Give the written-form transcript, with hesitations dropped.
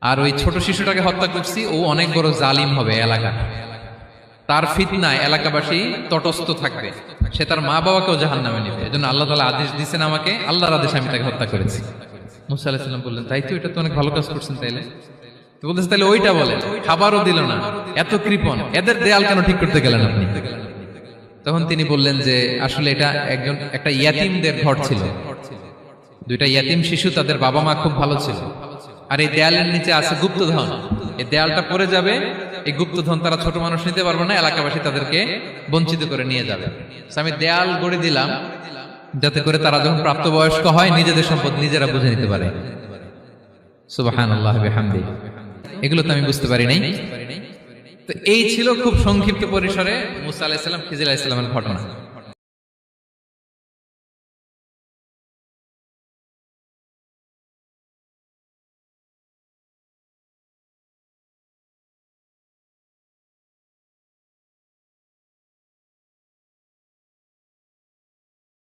আর ওই ছোট শিশুটাকে হত্যা করছি, ও অনেক বড় জালিম হবে এলাকা, তার ফিতনায় এলাকাবাসী তটস্থ থাকবে, সে তার মা বাবাকেও জাহান্নামে নেবে। এজন্য আল্লাহ তাআলা আদেশ দিয়েছেন আমাকে, আল্লাহর আদেশে আমি তাকে হত্যা করেছি। মুসা আলাইহিস সালাম বললেন, তাই তো, এটা তো অনেক ভালো কাজ করছেন। তাইলে তো বলতেছে, তাহলে ওইটা বলেন, খাবারও দিল না, এত কৃপণ, এদের দেয়াল কেন ঠিক করতে গেলেন আপনি? তখন তিনি বললেন যে আসলে এটা একটা ইয়াতিমদের ঘর ছিল, দুইটা ইয়াতিম শিশু, তাদের বাবা মা খুব ভালো ছিল, আর এই দেয়ালের নিচে আছে গুপ্তধন, এই দেয়ালটা পড়ে যাবে, এই গুপ্তধন তারা ছোট মানুষ নিতে পারবে না, এলাকাবাসী তাদেরকে বঞ্চিত করে নিয়ে যাবে। আমি দেয়াল গড়ে দিলাম যাতে করে তারা যখন প্রাপ্তবয়স্ক হয় নিজেদের সম্পদ নিজেরা বুঝে নিতে পারে। সুবহানাল্লাহ বিহামদি। এগুলো তো আমি বুঝতে পারি নাই। তো এই ছিল খুব সংক্ষিপ্ত পরিসরে মুসা আলাইহিস সালাম, খিজির আলাইহিস সালামের ঘটনা।